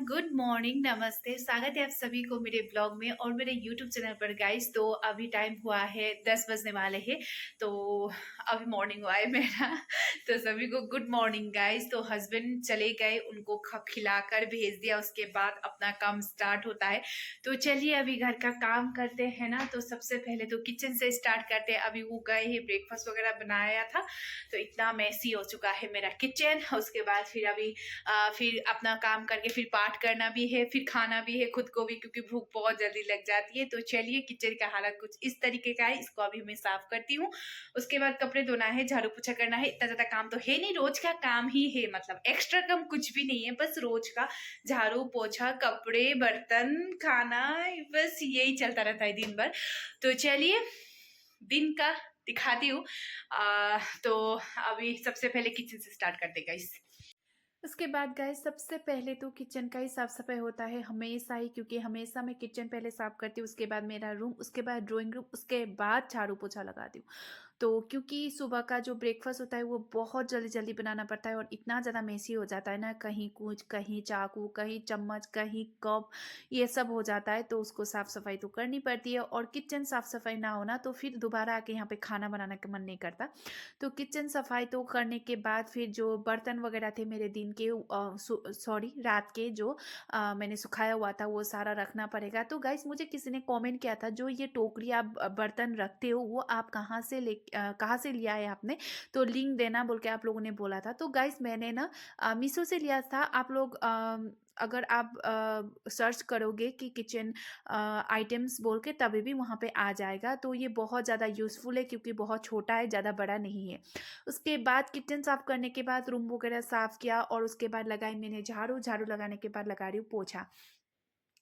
Good morning, नमस्ते। स्वागत है आप सभी को मेरे ब्लॉग में और मेरे यूट्यूब चैनल पर गाइस। तो अभी टाइम हुआ है 10 बजने वाले हैं। तो अभी मॉर्निंग हुआ है मेरा। तो सभी को गुड मॉर्निंग गाइस। तो हस्बैंड चले गए, उनको खिलाकर भेज दिया, उसके बाद अपना काम स्टार्ट होता है। तो चलिए अभी घर का काम करते हैं ना। तो सबसे पहले तो किचन से स्टार्ट करते हैं। अभी वो गए हैं, ब्रेकफास्ट वगैरह बनाया था तो इतना मैसी हो चुका है मेरा किचन। उसके बाद फिर अभी फिर अपना काम करके फिर पाठ करना भी है, फिर खाना भी है खुद को भी, क्योंकि भूख बहुत जल्दी लग जाती है। तो चलिए किचन का हालत कुछ इस तरीके का है, इसको अभी मैं साफ करती हूँ। उसके बाद कपड़े धोना है, झाड़ू पोछा करना है। इतना ज्यादा काम तो है नहीं, रोज का काम ही है, मतलब एक्स्ट्रा काम कुछ भी नहीं है, बस रोज का झाड़ू पोछा, कपड़े, बर्तन, खाना, बस यही चलता रहता है दिन भर। तो चलिए दिन का दिखाती हूँ। तो अभी सबसे पहले किचन से स्टार्ट करते गाइस। उसके बाद गाइस सबसे पहले तो किचन का ही साफ सफाई होता है हमेशा ही, क्योंकि हमेशा मैं किचन पहले साफ करती हूँ, उसके बाद मेरा रूम, उसके बाद ड्राइंग रूम, उसके बाद झाड़ू पोछा लगाती हूँ। तो क्योंकि सुबह का जो ब्रेकफास्ट होता है वो बहुत जल्दी जल्दी बनाना पड़ता है और इतना ज़्यादा मेसी हो जाता है ना, कहीं कुछ, कहीं चाकू, कहीं चम्मच, कहीं कप, ये सब हो जाता है। तो उसको साफ़ सफाई तो करनी पड़ती है और किचन साफ़ सफाई ना होना तो फिर दोबारा आके यहाँ पे खाना बनाने का मन नहीं करता। तो किचन सफाई तो करने के बाद फिर जो बर्तन वगैरह थे मेरे दिन के, सॉरी रात के, जो मैंने सुखाया हुआ था वो सारा रखना पड़ेगा। तो गाइस मुझे किसी ने कमेंट किया था, जो ये टोकरी आप बर्तन रखते हो वो आप कहाँ से लिया है आपने, तो लिंक देना बोल के आप लोगों ने बोला था। तो गाइस मैंने ना मीशो से लिया था। आप लोग अगर आप सर्च करोगे कि किचन आइटम्स बोल के, तभी भी वहाँ पे आ जाएगा। तो ये बहुत ज़्यादा यूज़फुल है क्योंकि बहुत छोटा है, ज़्यादा बड़ा नहीं है। उसके बाद किचन साफ़ करने के बाद रूम वगैरह साफ़ किया और उसके बाद लगाई मैंने झाड़ू। झाड़ू लगाने के बाद लगा रही हूँ पोछा।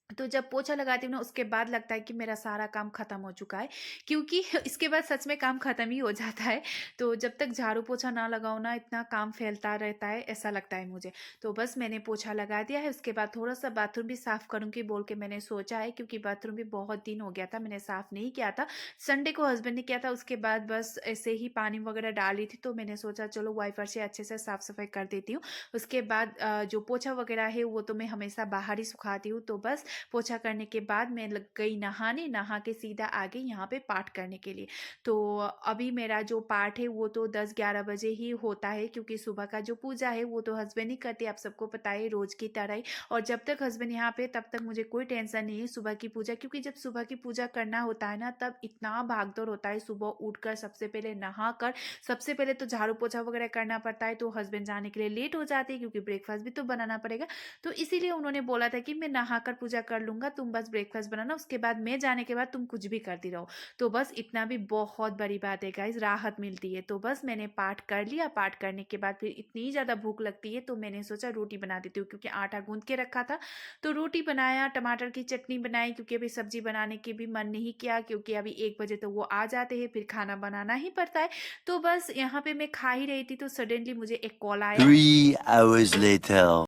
तो जब पोछा लगाती हूँ ना उसके बाद लगता है कि मेरा सारा काम ख़त्म हो चुका है, क्योंकि इसके बाद सच में काम ख़त्म ही हो जाता है। तो जब तक झाड़ू पोछा ना लगाओ ना, इतना काम फैलता रहता है, ऐसा लगता है मुझे। तो बस मैंने पोछा लगा दिया है। उसके बाद थोड़ा सा बाथरूम भी साफ़ करूँगी बोल के मैंने सोचा है, क्योंकि बाथरूम भी बहुत दिन हो गया था मैंने साफ़ नहीं किया था। संडे को हस्बैंड ने किया था, उसके बाद बस ऐसे ही पानी वगैरह डाली थी, तो मैंने सोचा चलो वाइपर से अच्छे से साफ़ सफाई कर देती हूँ। उसके बाद जो पोछा वगैरह है वो तो मैं हमेशा बाहर ही सुखाती हूँ। तो बस पोछा करने के बाद मैं लग गई नहाने, नहा के सीधा आ गई यहाँ पे पाठ करने के लिए। तो अभी मेरा जो पाठ है वो तो 10-11 बजे ही होता है, क्योंकि सुबह का जो पूजा है वो तो हस्बैंड ही करते हैं, आप सबको पता है, रोज़ की तरह ही। और जब तक हस्बैंड यहाँ पे तब तक मुझे कोई टेंशन नहीं है सुबह की पूजा, क्योंकि जब सुबह की पूजा करना होता है ना तब इतना भागदौड़ होता है। सुबह उठकर सबसे पहले नहा कर, सबसे पहले तो झाड़ू पोछा वगैरह करना पड़ता है। तो हस्बैंड जाने के लिए लेट हो जाते हैं, क्योंकि ब्रेकफास्ट भी तो बनाना पड़ेगा। तो इसीलिए उन्होंने बोला था कि मैं नहाकर पूजा कर लूँगा, तुम बस ब्रेकफास्ट बनाना, उसके बाद मैं जाने के बाद तुम कुछ भी करती रहो। तो बस इतना भी बहुत बड़ी बात है गाइस, राहत मिलती है। तो बस मैंने पाठ कर लिया। पाठ करने के बाद फिर इतनी ज़्यादा भूख लगती है तो मैंने सोचा रोटी बना देती हूँ, क्योंकि आटा गूँथ के रखा था। तो रोटी बनाया, टमाटर की चटनी बनाई, क्योंकि अभी सब्जी बनाने की भी मन नहीं किया, क्योंकि अभी 1 बजे तो वो आ जाते हैं, फिर खाना बनाना ही पड़ता है। तो बस यहाँ पे मैं खा ही रही थी तो सडनली मुझे एक कॉल आया। 3 hours later.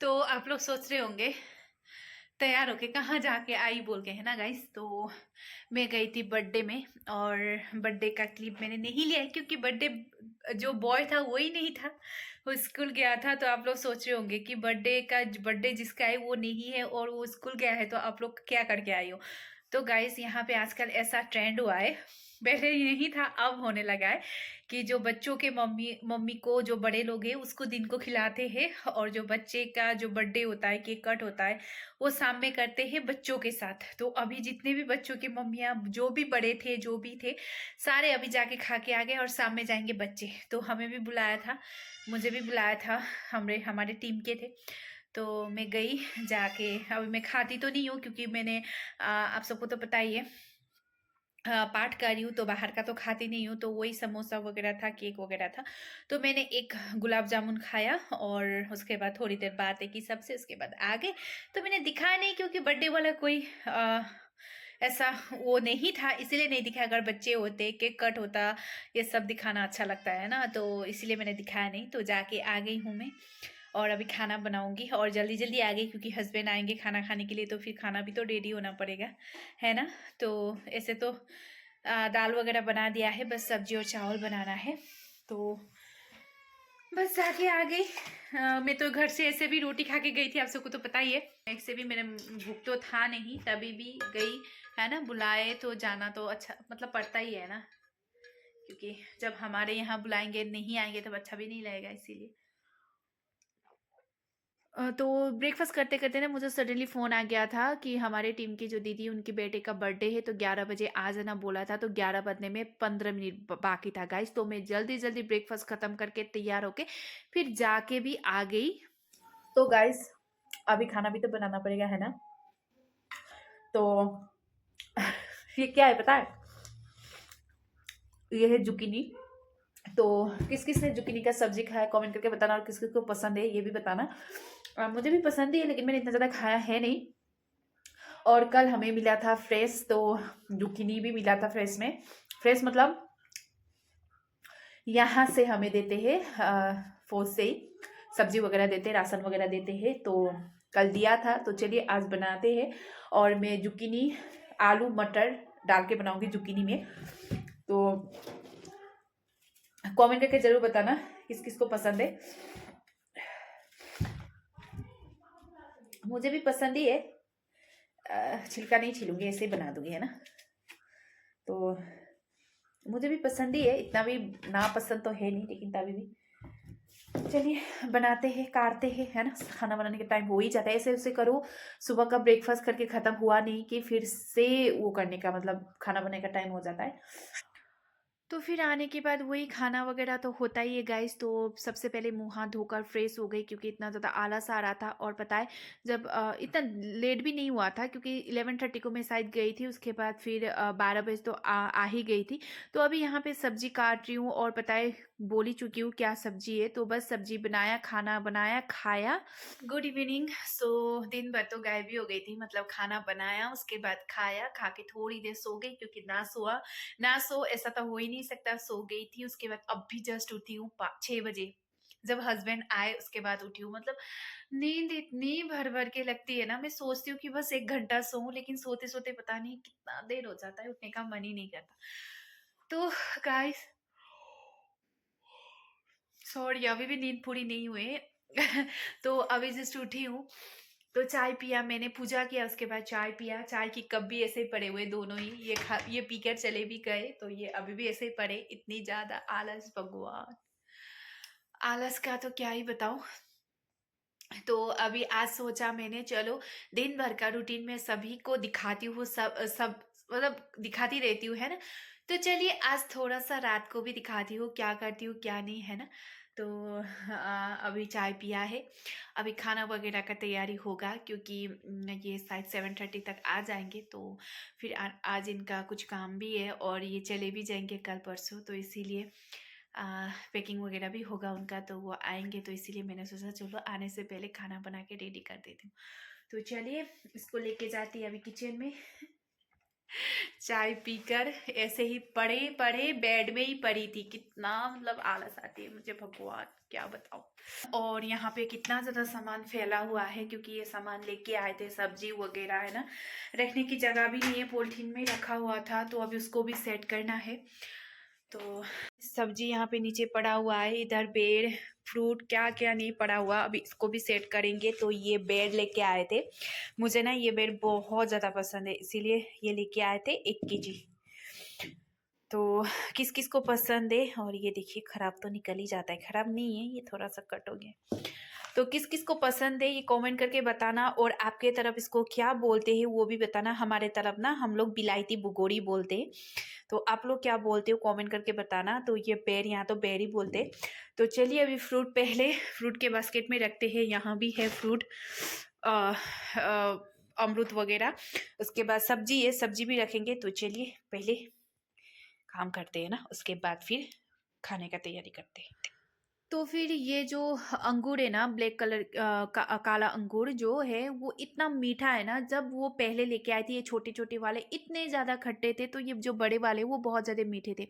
तो आप लोग सोच रहे होंगे तैयार होके कहाँ जाके आई बोल के, है ना गाइस। तो मैं गई थी बर्थडे में, और बर्थडे का क्लिप मैंने नहीं लिया है, क्योंकि बर्थडे जो बॉय था वही नहीं था, वो स्कूल गया था। तो आप लोग सोच रहे होंगे कि बर्थडे जिसका है वो नहीं है और वो स्कूल गया है, तो आप लोग क्या करके आई हो। तो गाइस यहाँ पे आजकल ऐसा ट्रेंड हुआ है, पहले नहीं था अब होने लगा है, कि जो बच्चों के मम्मी मम्मी को, जो बड़े लोग हैं उसको दिन को खिलाते हैं, और जो बच्चे का जो बर्थडे होता है, केक कट होता है, वो शाम में करते हैं बच्चों के साथ। तो अभी जितने भी बच्चों की मम्मियाँ, जो भी बड़े थे, जो भी थे, सारे अभी जाके खा के आ गए और शाम में जाएंगे बच्चे। तो हमें भी बुलाया था, मुझे भी बुलाया था, हमारे टीम के थे। तो मैं गई जाके। अभी मैं खाती तो नहीं हूँ, क्योंकि मैंने आप सबको तो पता ही है, पाठ कर रही हूँ तो बाहर का तो खाती नहीं हूँ। तो वही समोसा वगैरह था, केक वगैरह था। तो मैंने एक गुलाब जामुन खाया और उसके बाद थोड़ी देर बातें की सबसे, उसके बाद आ गए। तो मैंने दिखाया नहीं, क्योंकि बर्थडे वाला कोई ऐसा वो नहीं था, इसीलिए नहीं दिखाया। अगर बच्चे होते, केक कट होता, ये सब दिखाना अच्छा लगता है ना, तो इसीलिए मैंने दिखाया नहीं। तो जाके आ गई हूँ मैं, और अभी खाना बनाऊंगी, और जल्दी जल्दी आ गई क्योंकि हस्बैंड आएंगे खाना खाने के लिए, तो फिर खाना भी तो रेडी होना पड़ेगा, है ना। तो ऐसे तो दाल वगैरह बना दिया है, बस सब्जी और चावल बनाना है। तो बस जाके आ गई। मैं तो घर से ऐसे भी रोटी खा के गई थी, आप सबको तो पता ही है। ऐसे भी मेरे भूख तो था नहीं, तभी भी गई, है ना। बुलाए तो जाना तो अच्छा मतलब पड़ता ही है ना, क्योंकि जब हमारे यहाँ बुलाएंगे नहीं आएंगे तब अच्छा भी नहीं लगेगा, इसीलिए। तो ब्रेकफास्ट करते करते ना मुझे सडनली फ़ोन आ गया था कि हमारे टीम की जो दीदी उनके बेटे का बर्थडे है, तो 11 बजे आ जाना बोला था। तो 11 बजने में 15 मिनट बाकी था गाइस, तो मैं जल्दी जल्दी ब्रेकफास्ट ख़त्म करके तैयार होके फिर जाके भी आ गई। तो गाइस अभी खाना भी तो बनाना पड़ेगा, है ना। तो ये क्या है पता है, ये है जुकीनी। तो किस किस ने जुकीनी का सब्जी खाया कमेंट करके बताना, और किस किस को पसंद है ये भी बताना। मुझे भी पसंद ही है, लेकिन मैंने इतना ज़्यादा खाया है नहीं। और कल हमें मिला था फ्रेश, तो जुकीनी भी मिला था फ्रेश में। फ्रेश मतलब यहाँ से हमें देते हैं, फौज से ही सब्जी वगैरह देते हैं, राशन वगैरह देते हैं। तो कल दिया था, तो चलिए आज बनाते हैं। और मैं जुकीनी आलू मटर डाल के बनाऊंगी जुकीनी में। तो कमेंट करके जरूर बताना किस किस को पसंद है। मुझे भी पसंद ही है, छिलका नहीं छिलूंगी, ऐसे ही बना दूंगी, है ना। तो मुझे भी पसंद ही है, इतना भी ना पसंद तो है नहीं, लेकिन तभी भी चलिए बनाते हैं, काटते हैं, है ना। खाना बनाने का टाइम हो ही जाता है, ऐसे ऐसे करो सुबह का ब्रेकफास्ट करके ख़त्म हुआ नहीं कि फिर से वो करने का मतलब खाना बनाने का टाइम हो जाता है। तो फिर आने के बाद वही खाना वगैरह तो होता ही है गाइस। तो सबसे पहले मुंह हाथ धोकर फ्रेश हो गई, क्योंकि इतना ज़्यादा आलस आ रहा था। और पता है जब इतना लेट भी नहीं हुआ था, क्योंकि 11:30 को मैं शायद गई थी, उसके बाद फिर 12 बजे तो आ ही गई थी। तो अभी यहाँ पे सब्जी काट रही हूँ, और पता है बोल ही चुकी हूँ क्या सब्जी है। तो बस सब्जी बनाया, खाना बनाया, खाया। Good evening. सो दिन भर तो गायब ही हो गई थी, मतलब खाना बनाया, उसके बाद खाया, खा के थोड़ी देर सो गई, क्योंकि ना सो ऐसा तो हो ही नहीं सकता, सो गई थी। उसके बाद अब भी जस्ट उठी हूँ 6 बजे, जब हस्बैंड आए उसके बाद उठी हूँ। मतलब नींद इतनी भर भर के लगती है ना, मैं सोचती हूँ कि बस 1 घंटा सोऊं, लेकिन सोते सोते पता नहीं कितना देर हो जाता है, उठने का मन ही नहीं करता। तो गाइस सॉरी, अभी भी नींद पूरी नहीं हुई। तो अभी जस्ट उठी हूँ, तो चाय पिया मैंने, पूजा किया, उसके बाद चाय पिया। चाय की कप भी ऐसे ही पड़े हुए दोनों ही, ये पीकर चले भी गए, तो ये अभी भी ऐसे ही पड़े। इतनी ज्यादा आलस, भगवान आलस का तो क्या ही बताऊं। तो अभी आज सोचा मैंने चलो दिन भर का रूटीन में सभी को दिखाती हूँ, सब सब मतलब दिखाती रहती हूँ, है ना। तो चलिए आज थोड़ा सा रात को भी दिखाती हूँ क्या करती हूँ क्या नहीं, है ना। तो अभी चाय पिया है, अभी खाना वगैरह का तैयारी होगा, क्योंकि ये शायद 7:30 तक आ जाएंगे। तो फिर आज इनका कुछ काम भी है, और ये चले भी जाएंगे कल परसों, तो इसीलिए पैकिंग वगैरह भी होगा उनका, तो वो आएंगे। तो इसीलिए मैंने सोचा चलो आने से पहले खाना बना के रेडी कर देती हूँ। तो चलिए इसको लेके जाती है अभी किचन में। चाय पीकर ऐसे ही पड़े पड़े बेड में ही पड़ी थी, कितना मतलब आलस आती है मुझे, भगवान क्या बताऊं। और यहाँ पे कितना ज़्यादा सामान फैला हुआ है, क्योंकि ये सामान लेके आए थे सब्जी वगैरह, है ना। रखने की जगह भी नहीं है, पॉलिथीन में रखा हुआ था, तो अभी उसको भी सेट करना है। तो सब्जी यहाँ पे नीचे पड़ा हुआ है, इधर बेर फ्रूट क्या क्या नहीं पड़ा हुआ, अभी इसको भी सेट करेंगे। तो ये बेर लेके आए थे, मुझे ना ये बेर बहुत ज़्यादा पसंद है, इसीलिए ये लेके आए थे 1 kg। तो किस किस को पसंद है, और ये देखिए खराब तो निकल ही जाता है, खराब नहीं है, ये थोड़ा सा कट हो गया। तो किस किस को पसंद है ये कमेंट करके बताना, और आपके तरफ इसको क्या बोलते हैं वो भी बताना। हमारे तरफ ना हम लोग बिलायती बुगोड़ी बोलते हैं, तो आप लोग क्या बोलते हो कमेंट करके बताना। तो ये बेर यहाँ तो बेर ही बोलते हैं। तो चलिए अभी फ्रूट पहले फ्रूट के बास्केट में रखते हैं, यहाँ भी है फ्रूट, अमरूद वगैरह। उसके बाद सब्जी है, सब्जी भी रखेंगे। तो चलिए पहले काम करते हैं ना, उसके बाद फिर खाने का तैयारी करते हैं। तो फिर ये जो अंगूर है ना, ब्लैक कलर काला अंगूर जो है वो इतना मीठा है ना। जब वो पहले लेके आए थे ये छोटे छोटे वाले इतने ज़्यादा खट्टे थे, तो ये जो बड़े वाले वो बहुत ज़्यादा मीठे थे।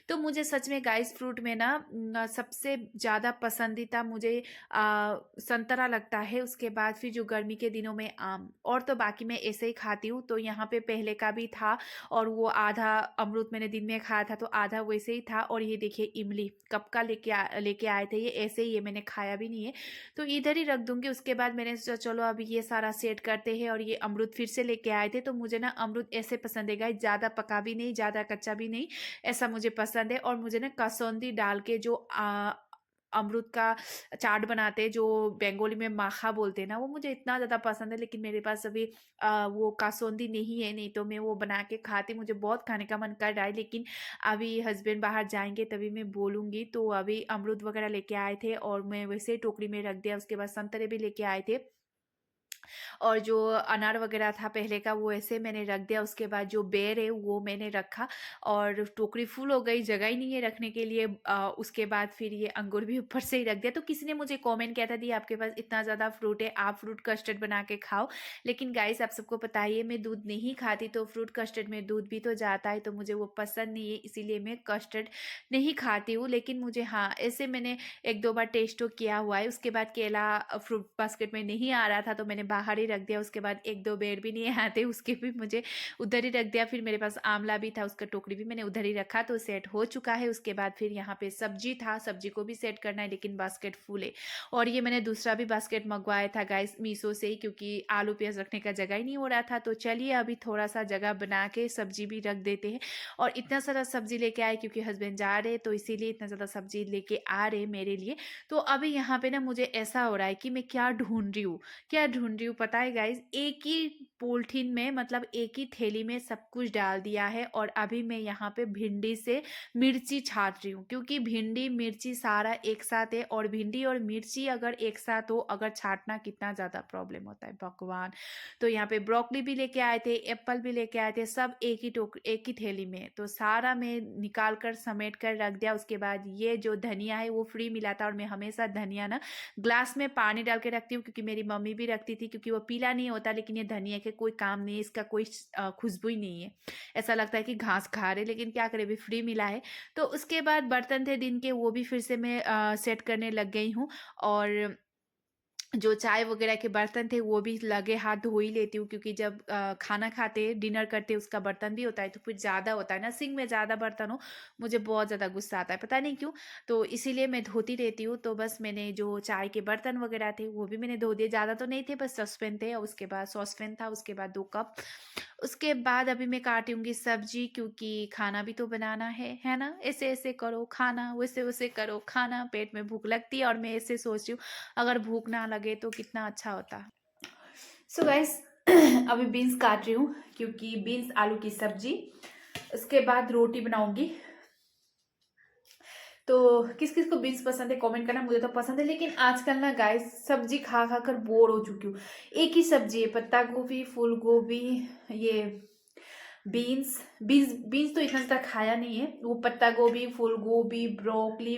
तो मुझे सच में गाइस फ्रूट में ना सबसे ज़्यादा पसंदीदा मुझे संतरा लगता है, उसके बाद फिर जो गर्मी के दिनों में आम, और तो बाकी मैं ऐसे ही खाती हूँ। तो यहाँ पे पहले का भी था, और वो आधा अमरूद मैंने दिन में खाया था, तो आधा वैसे ही था। और ये देखिए इमली कब का लेके आए आए थे ये, ऐसे ही ये मैंने खाया भी नहीं है, तो इधर ही रख दूंगी। उसके बाद मैंने सोचा चलो अभी ये सारा सेट करते हैं। और ये अमरूद फिर से लेके आए थे, तो मुझे ना अमरूद ऐसे पसंद है गाइस, ज़्यादा पका भी नहीं ज़्यादा कच्चा भी नहीं, ऐसा मुझे पसंद है। और मुझे ना कसौंदी डाल के जो अमरूद का चाट बनाते हैं, जो बंगाली में माखा बोलते हैं ना, वो मुझे इतना ज़्यादा पसंद है। लेकिन मेरे पास अभी वो कासौंदी नहीं है, नहीं तो मैं वो बना के खाती, मुझे बहुत खाने का मन कर रहा है। लेकिन अभी हस्बैंड बाहर जाएंगे तभी मैं बोलूँगी। तो अभी अमरूद वगैरह लेके आए थे और मैं वैसे ही टोकरी में रख दिया। उसके बाद संतरे भी लेके आए थे और जो अनार वगैरह था पहले का वो ऐसे मैंने रख दिया। उसके बाद जो बेर है वो मैंने रखा और टोकरी फुल हो गई, जगह ही नहीं है रखने के लिए। उसके बाद फिर ये अंगूर भी ऊपर से ही रख दिया। तो किसी ने मुझे कमेंट किया था दी आपके पास इतना ज़्यादा फ्रूट है, आप फ्रूट कस्टर्ड बना के खाओ। लेकिन गाइस आप सबको पता ही है मैं दूध नहीं खाती, तो फ्रूट कस्टर्ड में दूध भी तो जाता है, तो मुझे वो पसंद नहीं है, इसीलिए मैं कस्टर्ड नहीं खाती हूँ। लेकिन मुझे हाँ ऐसे मैंने एक दो बार टेस्ट तो किया हुआ है। उसके बाद केला फ्रूट बास्केट में नहीं आ रहा था, तो मैंने बाहर ही रख दिया। उसके बाद एक दो बेर भी नहीं आते, उसके भी मुझे उधर ही रख दिया। फिर मेरे पास आंवला भी था, उसका टोकरी भी मैंने उधर ही रखा, तो सेट हो चुका है। उसके बाद फिर यहाँ पे सब्जी था, सब्जी को भी सेट करना है, लेकिन बास्केट फुल है। और ये मैंने दूसरा भी बास्केट मंगवाया था गाइस मीशो से ही, क्योंकि आलू प्याज रखने का जगह ही नहीं हो रहा था। तो चलिए अभी थोड़ा सा जगह बना के सब्जी भी रख देते हैं। और इतना सारा सब्जी लेके आए क्योंकि हस्बैंड जा रहे, तो इसीलिए इतना ज़्यादा सब्जी लेके आ रहे मेरे लिए। तो अभी यहाँ पे ना मुझे ऐसा हो रहा है कि मैं क्या ढूंढ रही हूँ, क्या ढूंढ रही हूँ पता है गाइज, एक ही पॉलिथीन में मतलब एक ही थैली में सब कुछ डाल दिया है। और अभी मैं यहाँ पे भिंडी से मिर्ची छाट रही हूँ, क्योंकि भिंडी मिर्ची सारा एक साथ है। और भिंडी और मिर्ची अगर एक साथ हो, अगर छाटना कितना ज़्यादा प्रॉब्लम होता है भगवान। तो यहाँ पे ब्रोकली भी लेके आए थे, एप्पल भी लेके आए थे, सब एक ही थैली में, तो सारा मैं निकाल कर समेट कर रख दिया। उसके बाद ये जो धनिया है वो फ्री मिला था, और मैं हमेशा धनिया ना ग्लास में पानी डाल के रखती हूँ, क्योंकि मेरी मम्मी भी रखती थी, क्योंकि वो पीला नहीं होता। लेकिन ये धनिया के कोई काम नहीं है, इसका कोई खुशबू ही नहीं है, ऐसा लगता है कि घास खा रहे, लेकिन क्या करें अभी फ्री मिला है। तो उसके बाद बर्तन थे दिन के, वो भी फिर से मैं सेट करने लग गई हूँ। और जो चाय वगैरह के बर्तन थे वो भी लगे हाथ धो ही लेती हूँ, क्योंकि जब खाना खाते डिनर करते उसका बर्तन भी होता है, तो फिर ज़्यादा होता है ना, सिंक में ज़्यादा बर्तन हो मुझे बहुत ज़्यादा गुस्सा आता है, पता नहीं क्यों। तो इसीलिए मैं धोती रहती हूँ। तो बस मैंने जो चाय के बर्तन वगैरह थे वो भी मैंने धो दिए, ज़्यादा तो नहीं थे, बस सॉसपेन थे, और उसके बाद सॉसपेन था, उसके बाद 2 कप। उसके बाद अभी मैं काटूंगी सब्जी, क्योंकि खाना भी तो बनाना है ना। ऐसे ऐसे करो खाना, वैसे वैसे करो खाना, पेट में भूख लगती है। और मैं ऐसे सोच रही हूँ अगर भूख ना लगे तो कितना अच्छा होता। सो गाइस अभी बीन्स काट रही हूँ, क्योंकि बीन्स आलू की सब्जी, उसके बाद रोटी बनाऊंगी। तो किस किस को बीन्स पसंद है कमेंट करना, मुझे तो पसंद है। लेकिन आजकल ना गाइस सब्जी खा खा कर बोर हो चुकी हूँ। एक ही सब्जी है, पत्ता गोभी, फूल गोभी, ये बीन्स। बीन्स तो इतना ज़्यादा खाया नहीं है, वो पत्ता गोभी, फूल गोभी, ब्रोकली,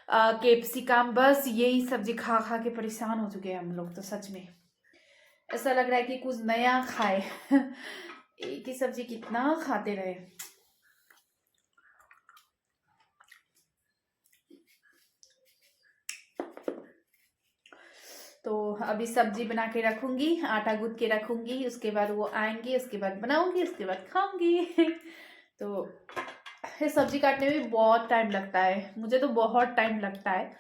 कैप्सिकम, बस यही सब्जी खा खा के परेशान हो चुके हैं हम लोग। तो सच में ऐसा लग रहा है कि कुछ नया खाए एक ही सब्जी कितना खाते रहे। तो अभी सब्जी बना के रखूंगी, आटा गूंथ के रखूंगी, उसके बाद वो आएंगे, उसके बाद बनाऊंगी, उसके बाद खाऊंगी तो ये सब्जी काटने में बहुत टाइम लगता है, मुझे तो बहुत टाइम लगता है।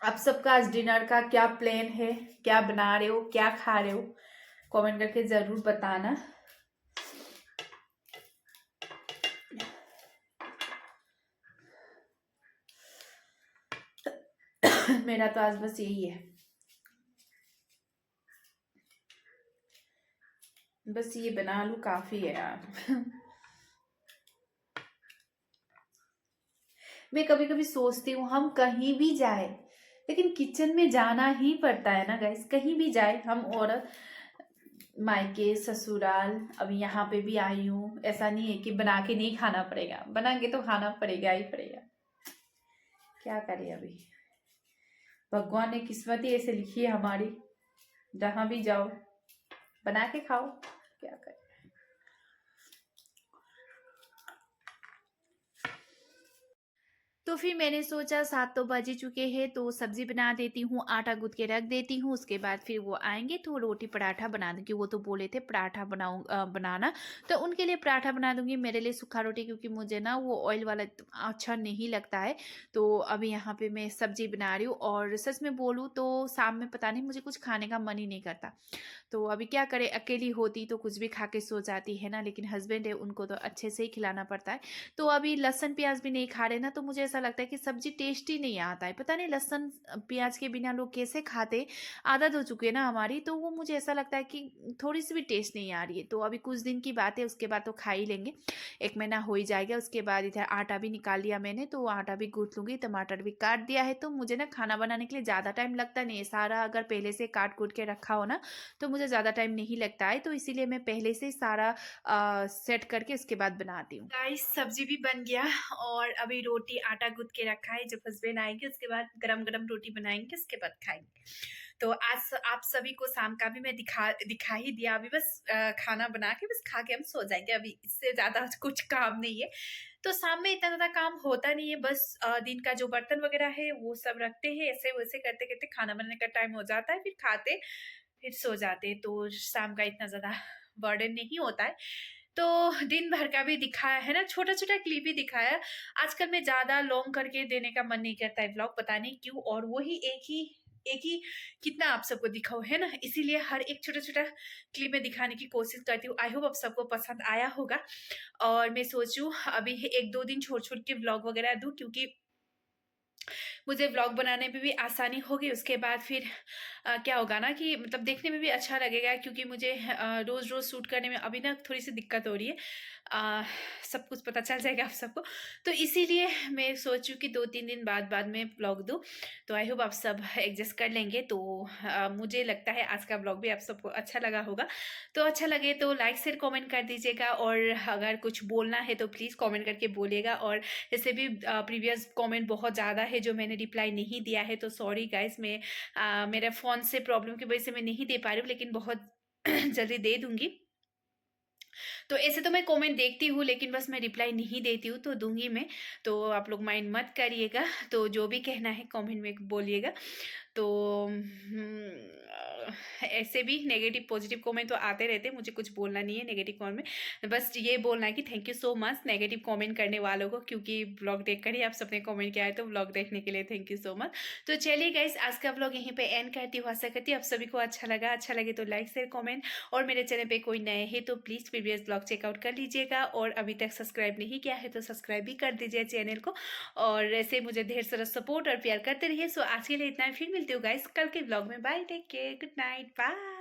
आप सबका आज डिनर का क्या प्लान है, क्या बना रहे हो, क्या खा रहे हो, कमेंट करके जरूर बताना। मेरा तो आज बस यही है, बस ये बना लूं काफी है यार मैं कभी कभी सोचती हूँ हम कहीं भी जाए, लेकिन किचन में जाना ही पड़ता है ना गाइस। कहीं भी जाए हम, औरत, मायके, ससुराल, अभी यहाँ पे भी आई हूँ, ऐसा नहीं है कि बना के नहीं खाना पड़ेगा, बना के तो खाना पड़ेगा ही पड़ेगा। क्या करें अभी, भगवान ने किस्मत ही ऐसे लिखी है हमारी, जहाँ भी जाओ बना के खाओ, क्या करें। तो फिर मैंने सोचा 7 तो बज ही चुके हैं, तो सब्ज़ी बना देती हूँ, आटा गूँथ के रख देती हूँ, उसके बाद फिर वो आएँगे तो रोटी पराठा बना दूँगी। वो तो बोले थे पराठा बनाना, तो उनके लिए पराठा बना दूँगी, मेरे लिए सूखा रोटी, क्योंकि मुझे ना वो ऑयल वाला अच्छा नहीं लगता है। तो अभी यहाँ पे मैं सब्ज़ी बना रही हूँ, और सच में बोलूँ तो शाम में पता नहीं मुझे कुछ खाने का मन ही नहीं करता। तो अभी क्या करें, अकेली होती तो कुछ भी खा के सो जाती है ना, लेकिन हस्बैंड है, उनको तो अच्छे से ही खिलाना पड़ता है। तो अभी लहसुन प्याज भी नहीं खा रहे ना, तो मुझे ऐसा लगता है कि सब्जी टेस्टी नहीं आता है। पता नहीं लहसुन प्याज के बिना लोग कैसे खाते, आदत हो चुकी है ना हमारी, तो वो मुझे ऐसा लगता है कि थोड़ी सी भी टेस्ट नहीं आ रही है। तो अभी कुछ दिन की बात है, उसके बाद तो खा ही लेंगे, 1 महीना हो ही जाएगा। उसके बाद इधर आटा भी निकाल लिया मैंने, तो आटा भी गूँथ लूँगी, टमाटर भी काट दिया है। तो मुझे ना खाना बनाने के लिए ज़्यादा टाइम लगता नहीं है, सारा अगर पहले से काट कूट के रखा हो ना, तो मुझे ज़्यादा टाइम नहीं लगता है। तो इसीलिए मैं पहले से सारा सेट करके उसके बाद बनाती हूँ। गाइस सब्जी भी बन गया, और अभी रोटी आटा गूँथ के रखा है, जब हस्बैंड आएंगे उसके बाद गरम-गरम रोटी बनाएंगे, उसके बाद खाएंगे। तो आज आप सभी को शाम का भी मैं दिखा ही दिया। अभी बस खाना बना के बस खा के हम सो जाएँगे, अभी इससे ज़्यादा कुछ काम नहीं है। तो शाम में इतना ज़्यादा काम होता नहीं है, बस दिन का जो बर्तन वगैरह है वो सब रखते हैं, ऐसे-वैसे करते-करते खाना बनाने का टाइम हो जाता है, फिर खाते, फिर सो जाते हैं। तो शाम का इतना ज़्यादा बर्डन नहीं होता है। तो दिन भर का भी दिखाया है ना, छोटा-छोटा क्लिप ही दिखाया। आजकल मैं ज़्यादा लॉन्ग करके देने का मन नहीं करता है व्लॉग, पता नहीं क्यों, और वही एक ही कितना आप सबको दिखाऊँ, है ना? इसीलिए हर एक छोटा-छोटा क्लिप में दिखाने की कोशिश करती हूँ। आई होप आप सबको पसंद आया होगा, और मैं सोचूँ अभी 1-2 दिन छोड़-छोड़ के व्लॉग वगैरह दूँ, क्योंकि मुझे व्लॉग बनाने में भी आसानी होगी। उसके बाद फिर क्या होगा ना कि मतलब देखने में भी अच्छा लगेगा, क्योंकि मुझे रोज़-रोज़ शूट करने में अभी ना थोड़ी-सी दिक्कत हो रही है। अ, सब कुछ पता चल जाएगा आप सबको। तो इसीलिए मैं सोचूँ कि 2-3 दिन बाद में व्लॉग दूँ। तो आई होप आप सब एडजस्ट कर लेंगे। तो मुझे लगता है आज का व्लॉग भी आप सबको अच्छा लगा होगा। तो अच्छा लगे तो लाइक, शेयर, कमेंट कर दीजिएगा, और अगर कुछ बोलना है तो प्लीज़ कमेंट करके बोलिएगा। और जैसे भी प्रीवियस कमेंट बहुत ज़्यादा है जो मैंने रिप्लाई नहीं दिया है, तो सॉरी गाइस, मैं मेरा फ़ोन से प्रॉब्लम की वजह से मैं नहीं दे पा रही हूँ, लेकिन बहुत जल्दी दे दूँगी। तो ऐसे तो मैं कमेंट देखती हूँ, लेकिन बस मैं रिप्लाई नहीं देती हूँ, तो दूँगी मैं। तो आप लोग माइंड मत करिएगा, तो जो भी कहना है कमेंट में बोलिएगा। तो ऐसे भी नेगेटिव पॉजिटिव कमेंट तो आते रहते हैं, मुझे कुछ बोलना नहीं है नेगेटिव कमेंट में, बस ये बोलना है कि thank you so much negative comment करने वालों को, क्योंकि ब्लॉग देखकर ही आप सबने कमेंट किया है, तो ब्लॉग देखने के लिए थैंक यू सो मच। तो चलिए गाइस, आज का ब्लॉग यहीं पे एंड करती हूँ। आशा करती हूँ आप सभी को अच्छा लगा। अच्छा लगे तो लाइक, शेयर, कमेंट, और मेरे चैनल पे कोई नए हैं तो प्लीज़ प्रीवियस ब्लॉग चेकआउट कर लीजिएगा, और अभी तक सब्सक्राइब नहीं किया है तो सब्सक्राइब भी कर दीजिए चैनल को, और ऐसे मुझे ढेर सारा सपोर्ट और प्यार करते रहिए। सो आज के लिए इतना ही, फिर मिलती हूँ गाइस कल के ब्लॉग में। Bye, take care, good night, bye.